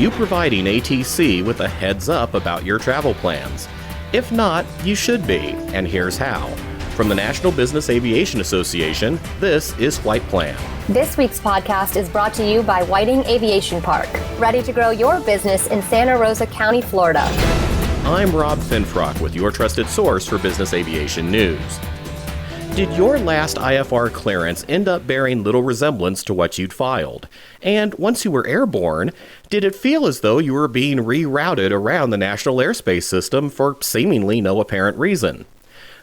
you providing ATC with a heads up about your travel plans? If not, you should be, and here's how. From the National Business Aviation Association, this is Flight Plan. This week's podcast is brought to you by Whiting Aviation Park, ready to grow your business in Santa Rosa County, Florida. I'm Rob Finfrock with your trusted source for business aviation news. Did your last IFR clearance end up bearing little resemblance to what you'd filed? And once you were airborne, did it feel as though you were being rerouted around the National Airspace System for seemingly no apparent reason?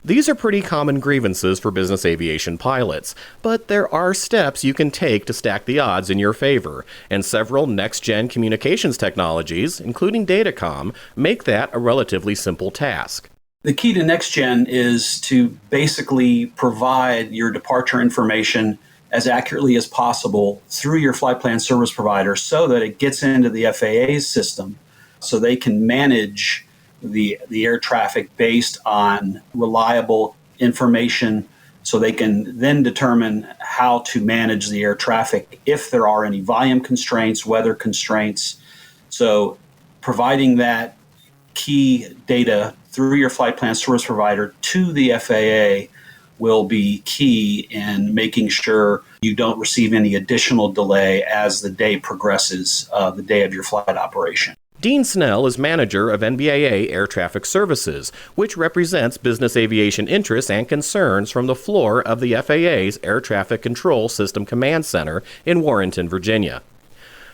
These are pretty common grievances for business aviation pilots, but there are steps you can take to stack the odds in your favor, and several next-gen communications technologies, including Datacom, make that a relatively simple task. The key to NextGen is to basically provide your departure information as accurately as possible through your flight plan service provider so that it gets into the FAA's system so they can manage the air traffic based on reliable information, so they can then determine how to manage the air traffic if there are any volume constraints, weather constraints. So providing that key data through your flight plan service provider to the FAA will be key in making sure you don't receive any additional delay as the day progresses, the day of your flight operation. Dean Snell is manager of NBAA Air Traffic Services, which represents business aviation interests and concerns from the floor of the FAA's Air Traffic Control System Command Center in Warrenton, Virginia.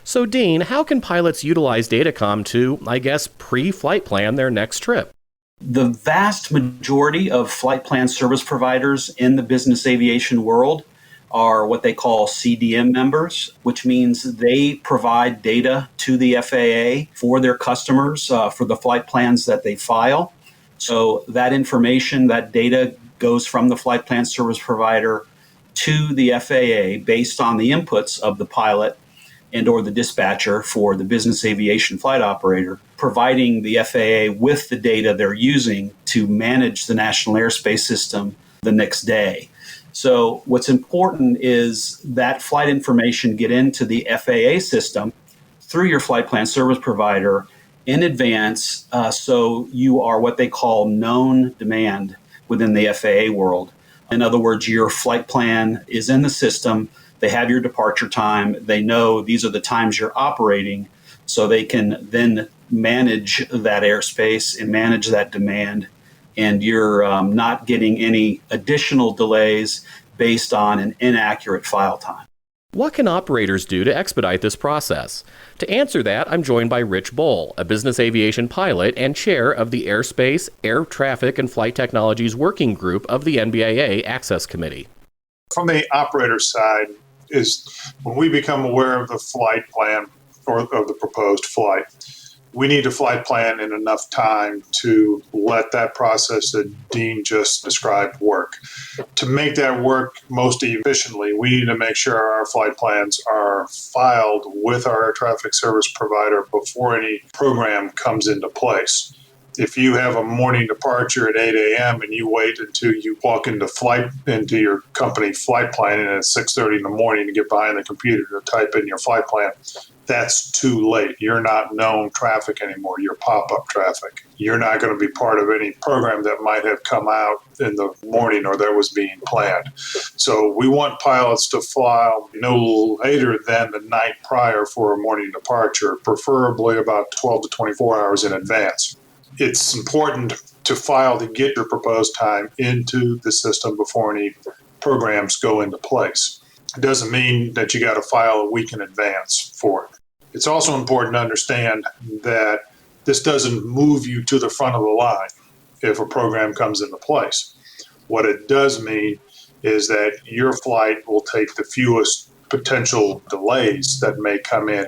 So, Dean, how can pilots utilize Datacom to, pre-flight plan their next trip? The vast majority of flight plan service providers in the business aviation world are what they call CDM members, which means they provide data to the FAA for their customers for the flight plans that they file. So that information, that data goes from the flight plan service provider to the FAA based on the inputs of the pilot and or the dispatcher for the business aviation flight operator, providing the FAA with the data they're using to manage the National Airspace System the next day. So what's important is that flight information get into the FAA system through your flight plan service provider in advance, so you are what they call known demand within the FAA world. In other words, your flight plan is in the system. They have your departure time. They know these are the times you're operating, so they can then manage that airspace and manage that demand. And you're not getting any additional delays based on an inaccurate file time. What can operators do to expedite this process? To answer that, I'm joined by Rich Bull, a business aviation pilot and chair of the Airspace, Air Traffic, and Flight Technologies Working Group of the NBAA Access Committee. From the operator side is when we become aware of the flight plan or of the proposed flight, we need a flight plan in enough time to let that process that Dean just described work. To make that work most efficiently, we need to make sure our flight plans are filed with our air traffic service provider before any program comes into place. If you have a morning departure at 8 a.m. and you wait until you walk into your company flight plan and it's 6:30 in the morning to get behind the computer to type in your flight plan, that's too late. You're not known traffic anymore. You're pop-up traffic. You're not going to be part of any program that might have come out in the morning or that was being planned. So we want pilots to file no later than the night prior for a morning departure, preferably about 12 to 24 hours in advance. It's important to file to get your proposed time into the system before any programs go into place. It doesn't mean that you got to file a week in advance for it. It's also important to understand that this doesn't move you to the front of the line if a program comes into place. What it does mean is that your flight will take the fewest potential delays that may come in.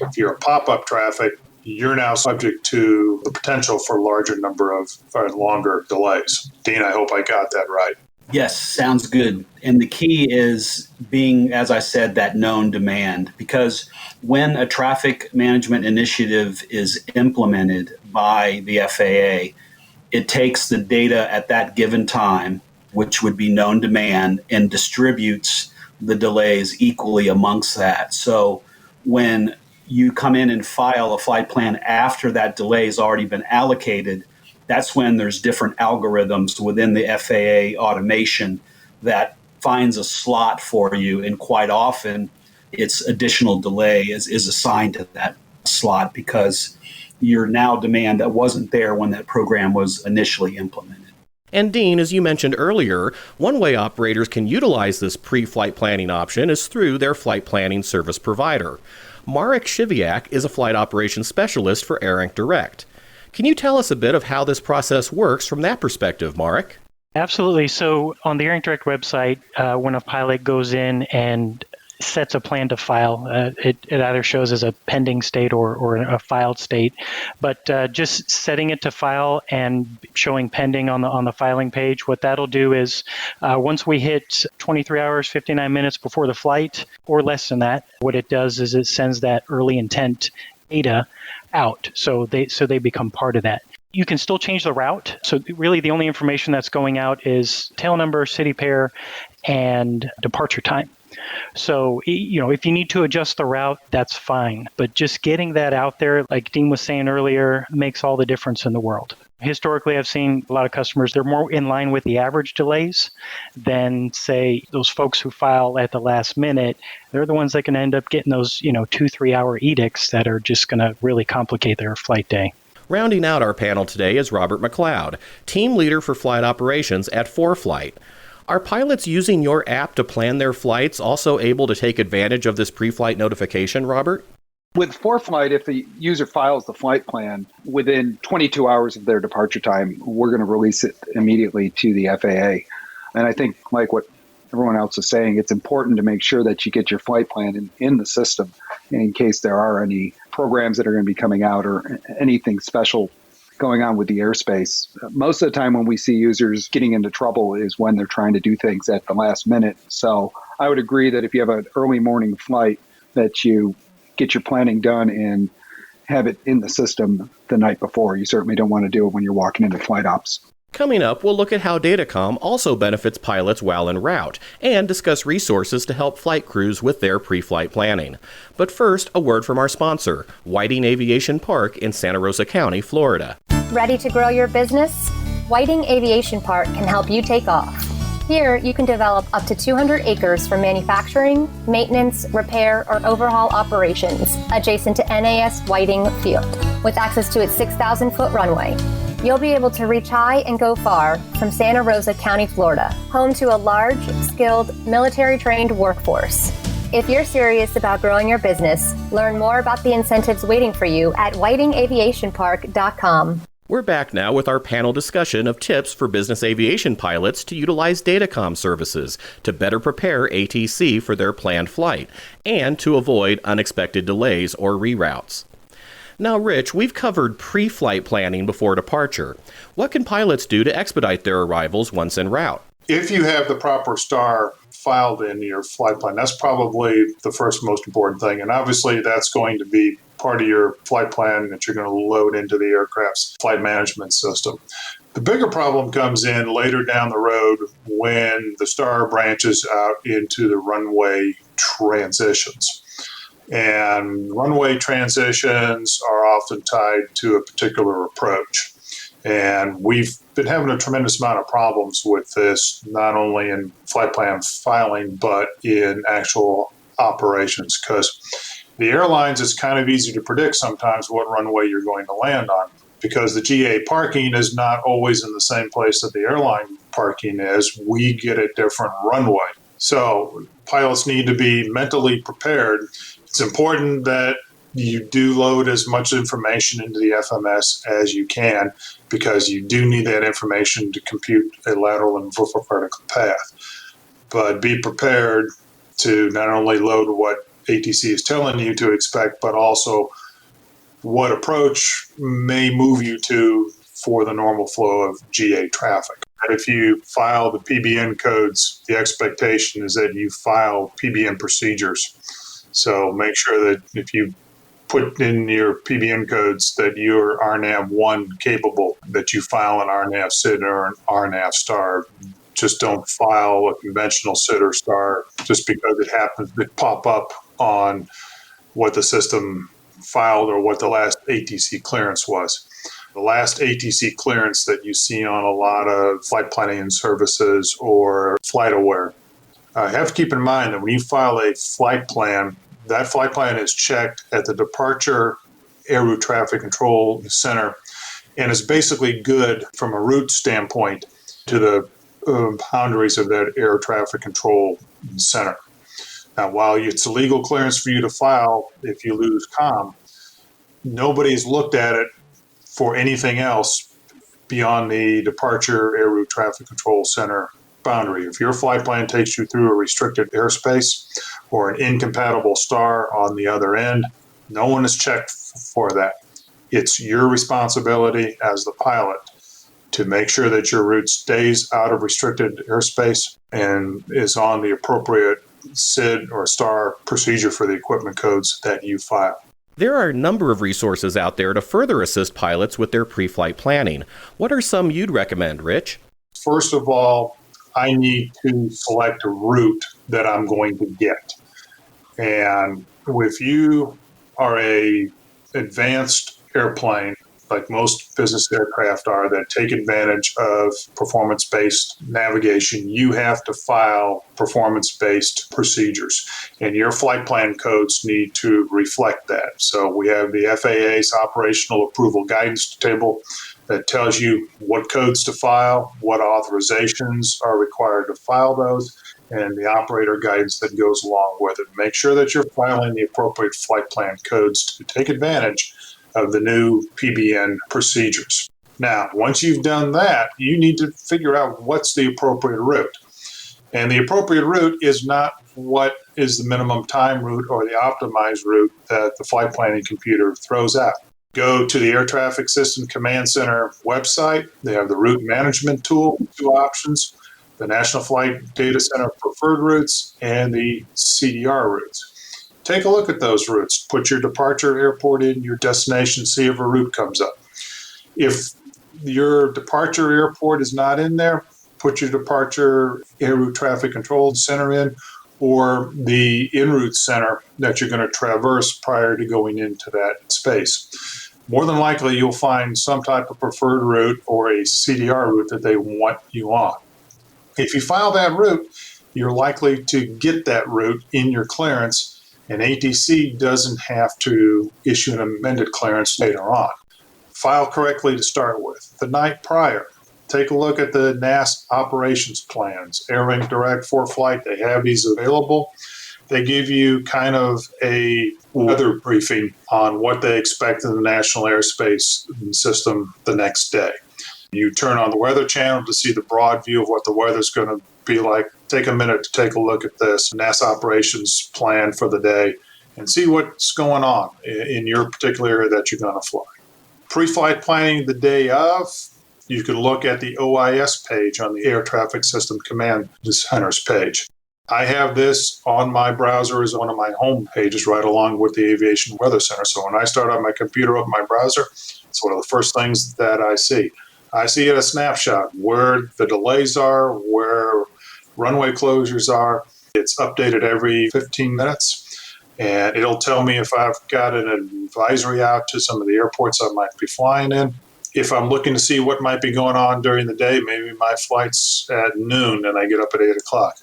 If you're a pop-up traffic, you're now subject to the potential for a larger number of longer delays. Dean, I hope I got that right. Yes, sounds good. And the key is being, as I said, that known demand, because when a traffic management initiative is implemented by the FAA, it takes the data at that given time, which would be known demand, and distributes the delays equally amongst that. So when you come in and file a flight plan after that delay has already been allocated, that's when there's different algorithms within the FAA automation that finds a slot for you. And quite often, its additional delay is assigned to that slot because you're now demand that wasn't there when that program was initially implemented. And Dean, as you mentioned earlier, one way operators can utilize this pre-flight planning option is through their flight planning service provider. Marek Shiviak is a flight operations specialist for AirInc Direct. Can you tell us a bit of how this process works from that perspective, Marek? Absolutely. So on the AirInc Direct website, when a pilot goes in and sets a plan to file, it either shows as a pending state or a filed state. But just setting it to file and showing pending on the filing page, what that'll do is once we hit 23 hours, 59 minutes before the flight, or less than that, what it does is it sends that early intent data out. So they become part of that. You can still change the route. So really the only information that's going out is tail number, city pair, and departure time. So, if you need to adjust the route, that's fine. But just getting that out there, like Dean was saying earlier, makes all the difference in the world. Historically, I've seen a lot of customers, they're more in line with the average delays than, say, those folks who file at the last minute. They're the ones that can end up getting those, 2-3 hour edicts that are just going to really complicate their flight day. Rounding out our panel today is Robert McLeod, team leader for flight operations at ForeFlight. Are pilots using your app to plan their flights also able to take advantage of this pre-flight notification, Robert? With ForeFlight, if the user files the flight plan within 22 hours of their departure time, we're going to release it immediately to the FAA. And I think, like what everyone else is saying, it's important to make sure that you get your flight plan in the system in case there are any programs that are going to be coming out or anything special going on with the airspace. Most of the time when we see users getting into trouble is when they're trying to do things at the last minute. So I would agree that if you have an early morning flight, that you get your planning done and have it in the system the night before. You certainly don't want to do it when you're walking into flight ops. Coming up, we'll look at how Datacom also benefits pilots while en route and discuss resources to help flight crews with their pre-flight planning. But first, a word from our sponsor, Whiting Aviation Park in Santa Rosa County, Florida. Ready to grow your business? Whiting Aviation Park can help you take off. Here, you can develop up to 200 acres for manufacturing, maintenance, repair, or overhaul operations adjacent to NAS Whiting Field, with access to its 6,000-foot runway. You'll be able to reach high and go far from Santa Rosa County, Florida, home to a large, skilled, military-trained workforce. If you're serious about growing your business, learn more about the incentives waiting for you at whitingaviationpark.com. We're back now with our panel discussion of tips for business aviation pilots to utilize Datacom services to better prepare ATC for their planned flight and to avoid unexpected delays or reroutes. Now, Rich, we've covered pre-flight planning before departure. What can pilots do to expedite their arrivals once en route? If you have the proper star filed in your flight plan, that's probably the first most important thing. And obviously, that's going to be part of your flight plan that you're going to load into the aircraft's flight management system. The bigger problem comes in later down the road when the star branches out into the runway transitions. And runway transitions are often tied to a particular approach. And we've been having a tremendous amount of problems with this, not only in flight plan filing, but in actual operations, because the airlines, it's kind of easy to predict sometimes what runway you're going to land on, because the GA parking is not always in the same place that the airline parking is. We get a different runway. So pilots need to be mentally prepared. It's important that you do load as much information into the FMS as you can, because you do need that information to compute a lateral and vertical path. But be prepared to not only load what ATC is telling you to expect, but also what approach may move you to for the normal flow of GA traffic. If you file the PBN codes, the expectation is that you file PBN procedures. So make sure that if you put in your PBN codes that you're RNAV1 capable, that you file an RNAV SID or an RNAV star. Just don't file a conventional SID or star just because it happens to pop up on what the system filed or what the last ATC clearance was. The last ATC clearance that you see on a lot of flight planning and services or FlightAware. Have to keep in mind that when you file a flight plan, that flight plan is checked at the Departure Air Route Traffic Control Center and is basically good from a route standpoint to the boundaries of that air traffic control center. Now, while it's a legal clearance for you to file if you lose comm, nobody's looked at it for anything else beyond the Departure Air Route Traffic Control Center boundary. If your flight plan takes you through a restricted airspace or an incompatible star on the other end, no one has checked for that. It's your responsibility as the pilot to make sure that your route stays out of restricted airspace and is on the appropriate SID or STAR procedure for the equipment codes that you file. There are a number of resources out there to further assist pilots with their pre-flight planning. What are some you'd recommend, Rich? First of all, I need to select a route that I'm going to get. And if you are a advanced airplane, like most business aircraft are, that take advantage of performance-based navigation, you have to file performance-based procedures. And your flight plan codes need to reflect that. So we have the FAA's operational approval guidance table that tells you what codes to file, what authorizations are required to file those, and the operator guidance that goes along with it. Make sure that you're filing the appropriate flight plan codes to take advantage of the new PBN procedures. Now, once you've done that, you need to figure out what's the appropriate route. And the appropriate route is not what is the minimum time route or the optimized route that the flight planning computer throws out. Go to the Air Traffic System Command Center website. They have the route management tool, 2 options, the National Flight Data Center preferred routes and the CDR routes. Take a look at those routes. Put your departure airport in, your destination, see if a route comes up. If your departure airport is not in there, put your departure air route traffic control center in, or the en route center that you're going to traverse prior to going into that space. More than likely, you'll find some type of preferred route or a CDR route that they want you on. If you file that route, you're likely to get that route in your clearance, and ATC doesn't have to issue an amended clearance later on. File correctly to start with. The night prior, take a look at the NAS operations plans. AirLink Direct for Flight, they have these available. They give you kind of a weather briefing on what they expect in the National Airspace System the next day. You turn on the Weather Channel to see the broad view of what the weather's going to be like. Take a minute to take a look at this NAS operations plan for the day and see what's going on in your particular area that you're going to fly. Pre-flight planning the day of, you can look at the OIS page on the Air Traffic System Command Center's page. I have this on my browser as one of my home pages right along with the Aviation Weather Center. So when I start on my computer up my browser, it's one of the first things that I see. I see at a snapshot where the delays are, where runway closures are. It's updated every 15 minutes, and it'll tell me if I've got an advisory out to some of the airports I might be flying in. If I'm looking to see what might be going on during the day, maybe my flight's at noon and I get up at 8 o'clock.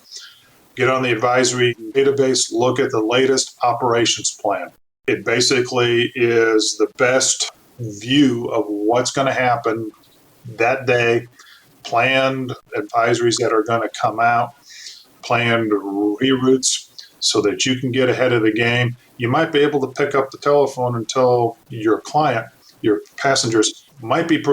Get on the advisory database, look at the latest operations plan. It basically is the best view of what's going to happen that day, planned advisories that are going to come out, planned reroutes so that you can get ahead of the game. You might be able to pick up the telephone and tell your client, your passengers, might be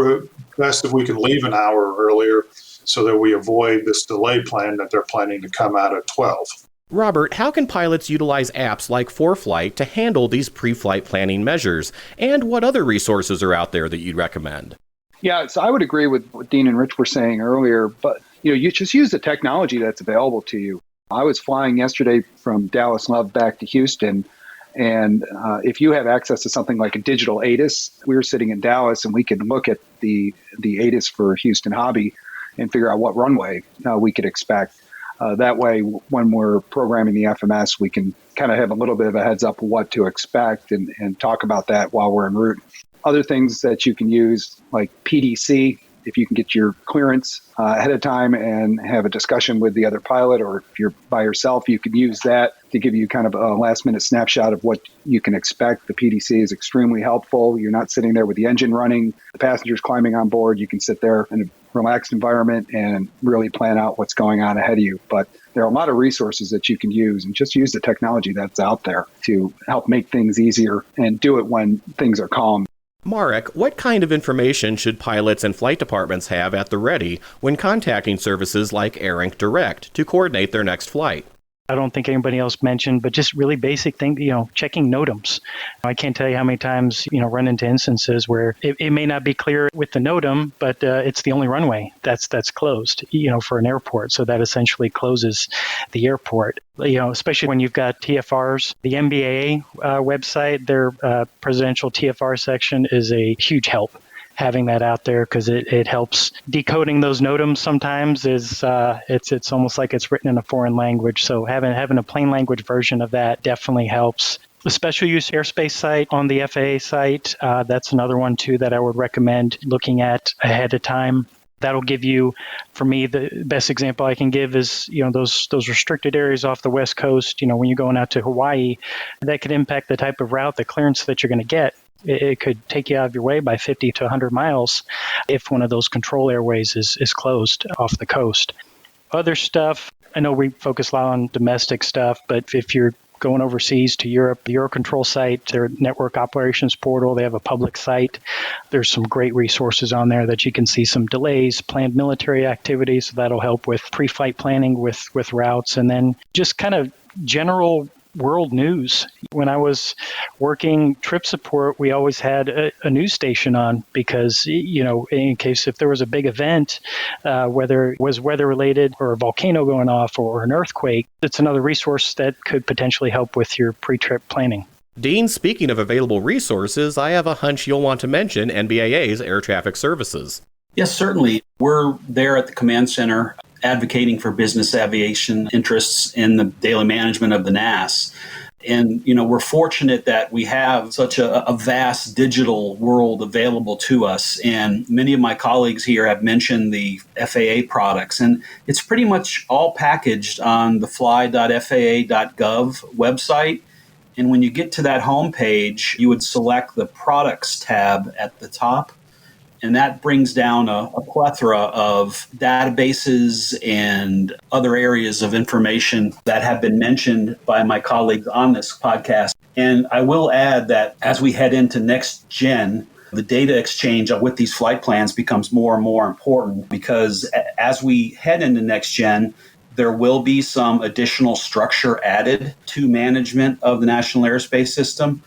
best if we can leave an hour earlier so that we avoid this delay plan that they're planning to come out at 12. Robert, how can pilots utilize apps like ForeFlight to handle these pre-flight planning measures? And what other resources are out there that you'd recommend? Yeah, so I would agree with what Dean and Rich were saying earlier, but you just use the technology that's available to you. I was flying yesterday from Dallas Love back to Houston, and if you have access to something like a digital ATIS, we were sitting in Dallas and we could look at the ATIS for Houston Hobby and figure out what runway we could expect. That way, when we're programming the FMS, we can kind of have a little bit of a heads up of what to expect and talk about that while we're en route. Other things that you can use, like PDC, if you can get your clearance ahead of time and have a discussion with the other pilot, or if you're by yourself, you can use that to give you kind of a last minute snapshot of what you can expect. The PDC is extremely helpful. You're not sitting there with the engine running, the passengers climbing on board. You can sit there in a relaxed environment and really plan out what's going on ahead of you. But there are a lot of resources that you can use, and just use the technology that's out there to help make things easier and do it when things are calm. Marek, what kind of information should pilots and flight departments have at the ready when contacting services like AirInc Direct to coordinate their next flight? I don't think anybody else mentioned, but just really basic thing, checking NOTAMs. I can't tell you how many times, run into instances where it may not be clear with the NOTAM, but it's the only runway that's closed, for an airport. So that essentially closes the airport, especially when you've got TFRs. The MBAA website, their presidential TFR section is a huge help. Having that out there, because it helps decoding those NOTAMs sometimes is it's almost like it's written in a foreign language. So having a plain language version of that definitely helps. The special use airspace site on the FAA site, that's another one too that I would recommend looking at ahead of time. That'll give you, for me, the best example I can give is, those restricted areas off the West Coast, when you're going out to Hawaii, that could impact the type of route, the clearance that you're going to get. It could take you out of your way by 50 to 100 miles if one of those control airways is closed off the coast. Other stuff, I know we focus a lot on domestic stuff, but if you're going overseas to Europe, the Eurocontrol site, their network operations portal, they have a public site. There's some great resources on there that you can see some delays, planned military activities. So that'll help with pre-flight planning with routes, and then just kind of general world news. When I was working trip support, we always had a news station on because, in case if there was a big event, whether it was weather related or a volcano going off or an earthquake, it's another resource that could potentially help with your pre-trip planning. Dean, speaking of available resources, I have a hunch you'll want to mention NBAA's air traffic services. Yes, certainly. We're there at the command center advocating for business aviation interests in the daily management of the NAS. And, we're fortunate that we have such a vast digital world available to us. And many of my colleagues here have mentioned the FAA products. And it's pretty much all packaged on the fly.faa.gov website. And when you get to that homepage, you would select the products tab at the top. And that brings down a plethora of databases and other areas of information that have been mentioned by my colleagues on this podcast. And I will add that as we head into next gen, the data exchange with these flight plans becomes more and more important, because as we head into next gen, there will be some additional structure added to management of the National Airspace System.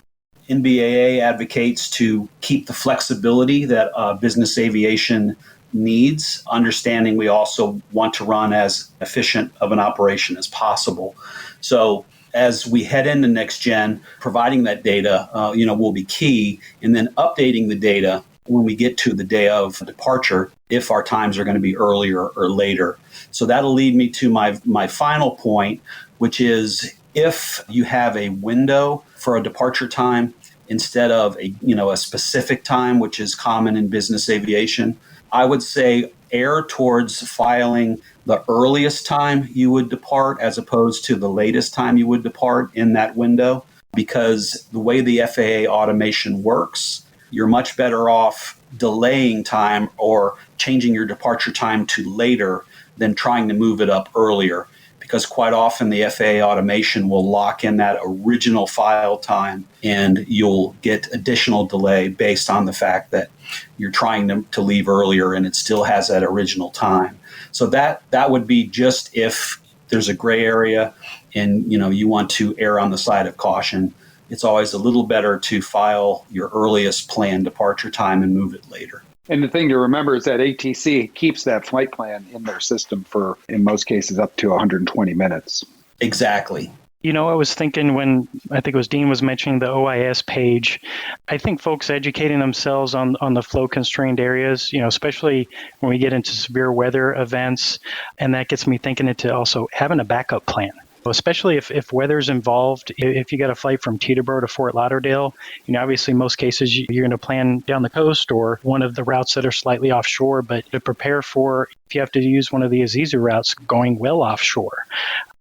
NBAA advocates to keep the flexibility that business aviation needs, understanding we also want to run as efficient of an operation as possible. So as we head into next gen, providing that data, will be key, and then updating the data when we get to the day of departure, if our times are going to be earlier or later. So that'll lead me to my final point, which is if you have a window for a departure time instead of a specific time, which is common in business aviation, I would say err towards filing the earliest time you would depart as opposed to the latest time you would depart in that window, because the way the FAA automation works, you're much better off delaying time or changing your departure time to later than trying to move it up earlier. Because quite often the FAA automation will lock in that original file time, and you'll get additional delay based on the fact that you're trying to leave earlier and it still has that original time. So that would be just if there's a gray area and you want to err on the side of caution. It's always a little better to file your earliest planned departure time and move it later. And the thing to remember is that ATC keeps that flight plan in their system for, in most cases, up to 120 minutes. Exactly. I was thinking when I think it was Dean was mentioning the OIS page, I think folks educating themselves on the flow constrained areas, especially when we get into severe weather events. And that gets me thinking into also having a backup plan. Especially if weather's involved, if you got a flight from Teterboro to Fort Lauderdale, obviously most cases you're going to plan down the coast or one of the routes that are slightly offshore, but to prepare for if you have to use one of the Azizu routes going well offshore.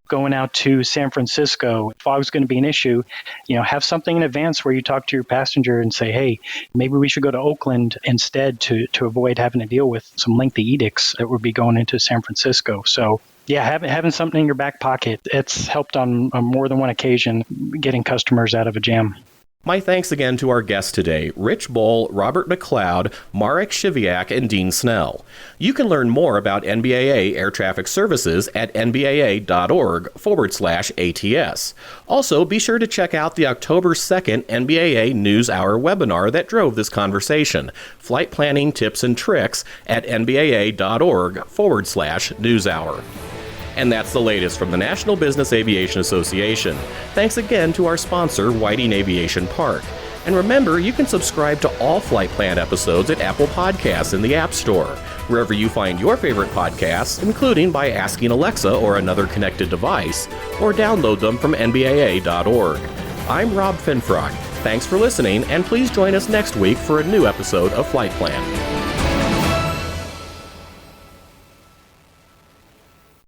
Going out to San Francisco, fog's going to be an issue, have something in advance where you talk to your passenger and say, hey, maybe we should go to Oakland instead to avoid having to deal with some lengthy edicts that would be going into San Francisco. So yeah, having something in your back pocket, it's helped on more than one occasion getting customers out of a jam. My thanks again to our guests today, Rich Bull, Robert McLeod, Marek Shiviak, and Dean Snell. You can learn more about NBAA air traffic services at nbaa.org/ATS. Also, be sure to check out the October 2nd NBAA News Hour webinar that drove this conversation, Flight Planning Tips and Tricks at nbaa.org/newshour. And that's the latest from the National Business Aviation Association. Thanks again to our sponsor, Whiting Aviation Park. And remember, you can subscribe to all Flight Plan episodes at Apple Podcasts in the App Store, wherever you find your favorite podcasts, including by asking Alexa or another connected device, or download them from nbaa.org. I'm Rob Finfrock. Thanks for listening, and please join us next week for a new episode of Flight Plan.